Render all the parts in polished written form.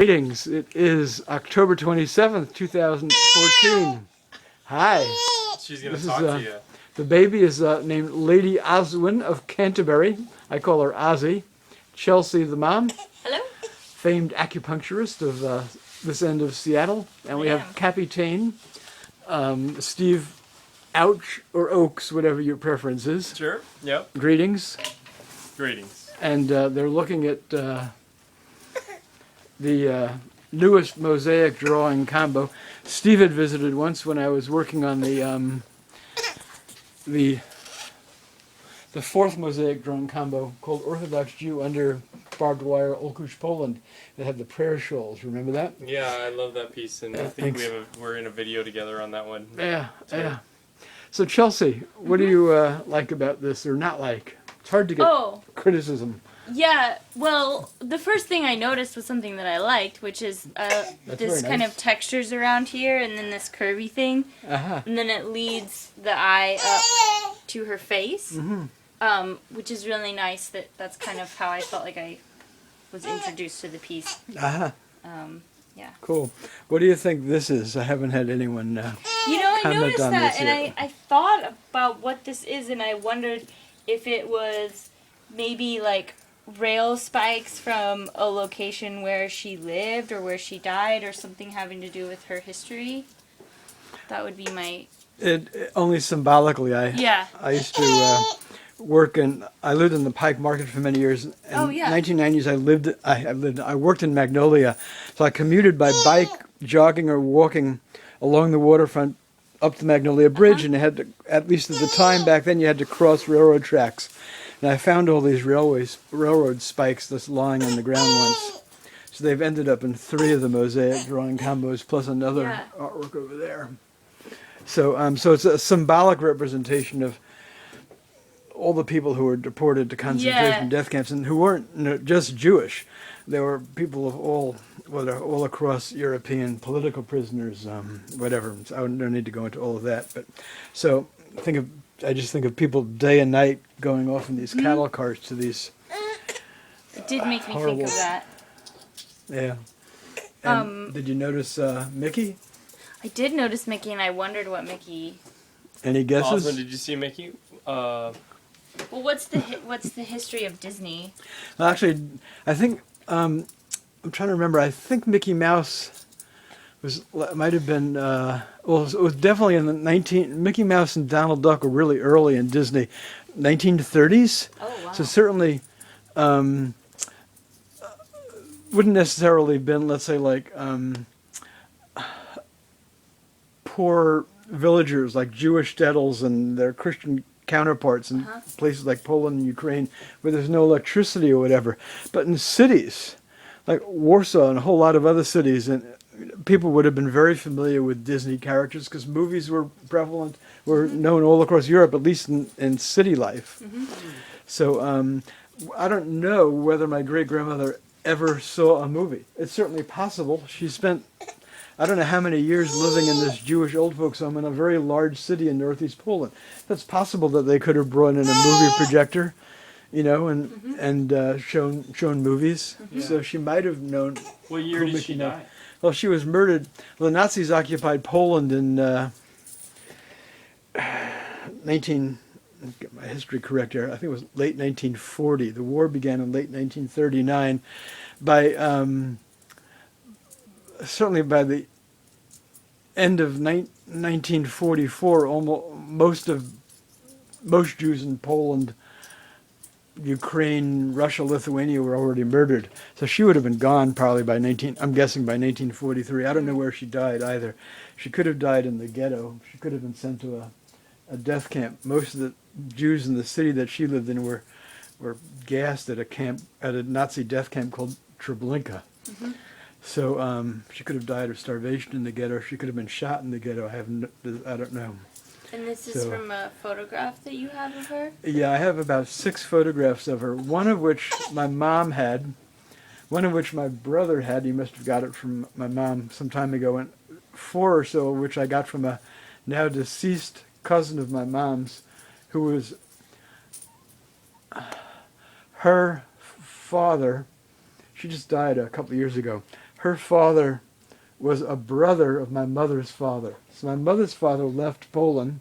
Greetings. It is October 27th, 2014. Hi. She's going to talk to you. The baby is named Lady Oswin of Canterbury. I call her Ozzy. Chelsea, the mom. Hello. Famed acupuncturist of this end of Seattle. And we have Cappy Tane, Steve Ouch or Oaks, whatever your preference is. Sure. Yep. Greetings. Greetings. And they're looking at the newest mosaic drawing combo. Steve had visited once when I was working on the fourth mosaic drawing combo called Orthodox Jew under barbed wire Olkush, Poland. That had the prayer shawls. Remember that? Yeah, I love that piece, and I think we're in a video together on that one. Yeah, yeah. So Chelsea, what do you like about this or not like? It's hard to get criticism. Yeah, well, the first thing I noticed was something that I liked, which is this kind of textures around here, and then this curvy thing, and then it leads the eye up to her face, which is really nice. That's kind of how I felt like I was introduced to the piece. Yeah. Cool. What do you think this is? I haven't had anyone I noticed that, and I thought about what this is, and I wondered if it was maybe like rail spikes from a location where she lived or where she died or something having to do with her history. That would be my... It only symbolically. I used to I lived in the Pike Market for many years. In 1990s I worked in Magnolia. So I commuted by bike, jogging or walking along the waterfront up the Magnolia Bridge, and you had to, at least at the time back then, you had to cross railroad tracks. And I found all these railroad spikes just lying on the ground once. So they've ended up in 3 of the mosaic drawing combos plus another artwork over there. So so it's a symbolic representation of all the people who were deported to concentration death camps and who weren't just Jewish. There were people of all across European political prisoners, whatever. So I don't need to go into all of that. But so I just think of people day and night going off in these cattle carts to these. It did make me think of that. Yeah. And did you notice Mickey? I did notice Mickey, and I wondered what Mickey. Any guesses? Oswin, did you see Mickey? Well, what's the history of Disney? Well, actually, I think I'm trying to remember. I think Mickey Mouse might have been. It was definitely in the Mickey Mouse and Donald Duck were really early in Disney, 1930s. Oh wow! So certainly, wouldn't necessarily have been, let's say, like poor villagers like Jewish shtetls and their Christian counterparts in places like Poland and Ukraine where there's no electricity or whatever. But in cities like Warsaw and a whole lot of other cities, and people would have been very familiar with Disney characters because movies were prevalent, were known all across Europe, at least in city life. So I don't know whether my great-grandmother ever saw a movie. It's certainly possible. She spent I don't know how many years living in this Jewish old folks home in a very large city in northeast Poland. That's possible that they could have brought in a movie projector, and shown movies. So she might have known. What year did she die? Well, she was murdered. Well, the Nazis occupied Poland in 19. Get my history correct here. I think it was late 1940. The war began in late 1939. Certainly by the end of 1944, most Jews in Poland, Ukraine, Russia, Lithuania were already murdered. So she would have been gone probably I'm guessing by 1943. I don't know where she died either. She could have died in the ghetto. She could have been sent to a death camp. Most of the Jews in the city that she lived in were gassed at a Nazi death camp called Treblinka. So she could have died of starvation in the ghetto. She could have been shot in the ghetto. I don't know. And this is from a photograph that you have of her? Yeah, I have about 6 photographs of her, one of which my mom had, one of which my brother had. He must have got it from my mom some time ago, and 4 or so which I got from a now deceased cousin of my mom's, who was her father. She just died a couple of years ago. her father was a brother of my mother's father. So my mother's father left Poland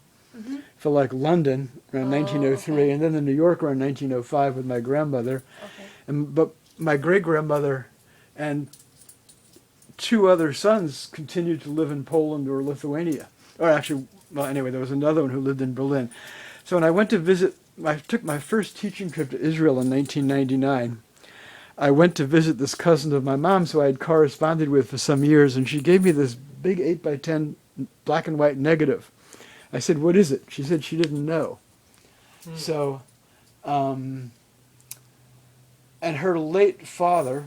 for like London around 1903, okay. And then to New York around 1905 with my grandmother. Okay. But my great-grandmother and 2 other sons continued to live in Poland or Lithuania. Or actually, well, anyway, there was another one who lived in Berlin. So when I went to visit, I took my first teaching trip to Israel in 1999. I went to visit this cousin of my mom's who I had corresponded with for some years, and she gave me this big 8x10 black and white negative. I said, "What is it?" She said she didn't know. So, and her late father,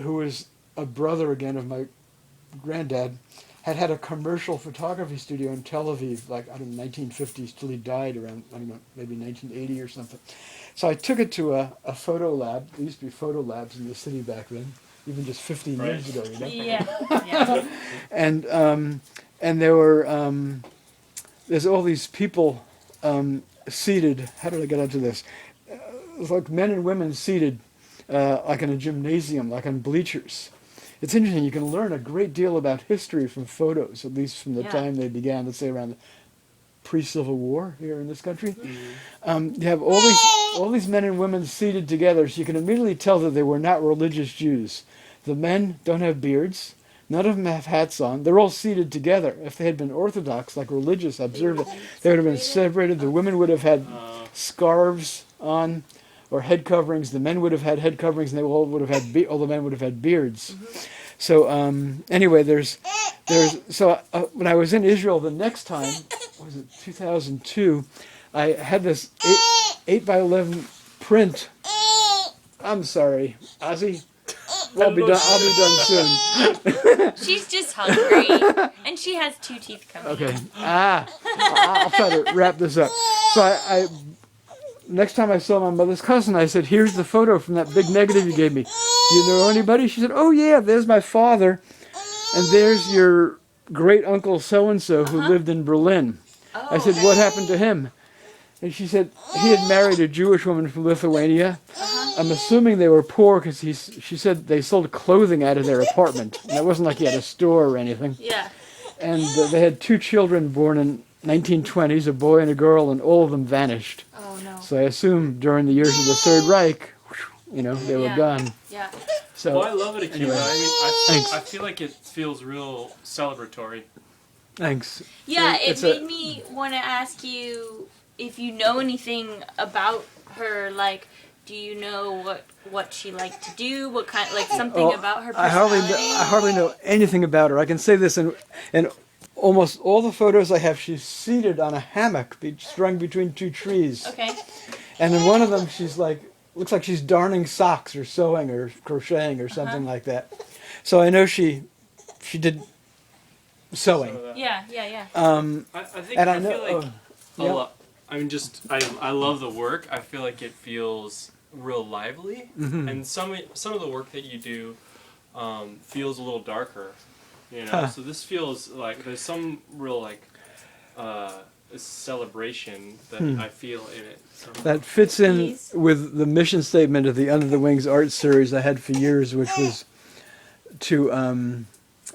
who was a brother again of my granddad, had a commercial photography studio in Tel Aviv, like, I don't know, 1950s till he died around, I don't know, maybe 1980 or something. So I took it to a photo lab. There used to be photo labs in the city back then, even just 15 years ago, you know? Yeah. And there were, there's all these people seated, how did I get onto this? It was like men and women seated like in a gymnasium, like on bleachers. It's interesting, you can learn a great deal about history from photos, at least from the time they began, let's say around the pre-Civil War here in this country. You have all these men and women seated together, so you can immediately tell that they were not religious Jews. The men don't have beards, none of them have hats on, they're all seated together. If they had been Orthodox, like religious, observant, they would have been separated. The women would have had scarves on, or head coverings. The men would have had head coverings, and they all would have had all the men would have had beards. So anyway, when I was in Israel the next time, what was it, 2002, I had this 8x11 print. I'm sorry, Ozzy. I'll be done soon. She's just hungry, and she has 2 teeth coming. Okay. I'll try to wrap this up. So I next time I saw my mother's cousin, I said, "Here's the photo from that big negative you gave me. Do you know anybody?" She said, "Oh yeah, there's my father, and there's your great uncle so and so who lived in Berlin." I said, "What happened to him?" And she said he had married a Jewish woman from Lithuania. I'm assuming they were poor because she said they sold clothing out of their apartment. And it wasn't like he had a store or anything. Yeah. And they had 2 children born in 1920s, a boy and a girl, and all of them vanished. Oh no! So I assume during the years of the Third Reich, they were gone. Yeah. So I love it, Akiva. Anyway, I feel like it feels real celebratory. Thanks. Yeah, it made me want to ask you if you know anything about her. Like, do you know what she liked to do? What kind, like something about her personality? I hardly know anything about her. I can say this and almost all the photos I have, she's seated on a hammock strung between 2 trees. Okay. And in one of them, she's like, looks like she's darning socks or sewing or crocheting or something like that. So I know she did sewing. Yeah. I love the work. I feel like it feels real lively, and some of the work that you do feels a little darker. So this feels like there's some real celebration that I feel in it. That fits in with the mission statement of the Under the Wings art series I had for years, which was to a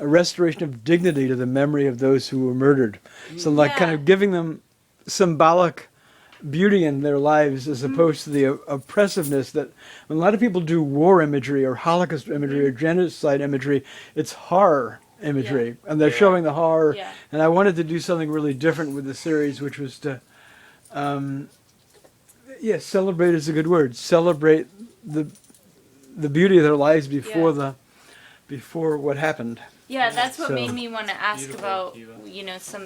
restoration of dignity to the memory of those who were murdered. So kind of giving them symbolic beauty in their lives as opposed to the oppressiveness that when a lot of people do war imagery or Holocaust imagery or genocide imagery, it's horror imagery, and they're showing the horror. And I wanted to do something really different with the series, which was to, celebrate is a good word. Celebrate the beauty of their lives before what happened. Yeah, that's what made me want to ask about,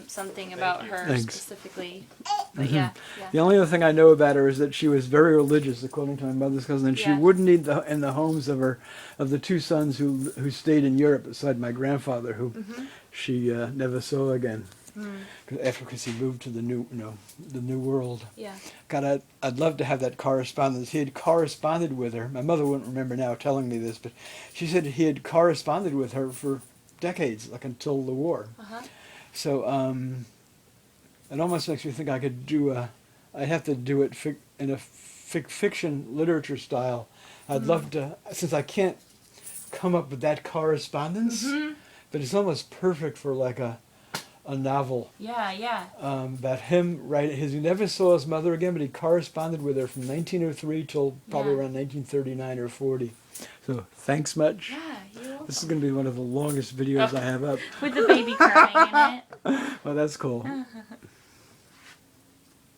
something about her specifically. But The only other thing I know about her is that she was very religious, according to my mother's cousin, and she wouldn't eat in the homes of the 2 sons who stayed in Europe beside my grandfather, who she never saw again. Because he moved to the new world. Yeah. God, I'd love to have that correspondence. He had corresponded with her. My mother wouldn't remember now telling me this, but she said he had corresponded with her for decades, like until the war. So it almost makes me think I could I'd have to do it in a fiction literature style. I'd love to, since I can't come up with that correspondence, but it's almost perfect for like a novel. Yeah. About him, right? He never saw his mother again, but he corresponded with her from 1903 till probably around 1939 or 40. So thanks much. Yeah, you're welcome. This is going to be one of the longest videos I have up. With the baby crying in it. Well, that's cool.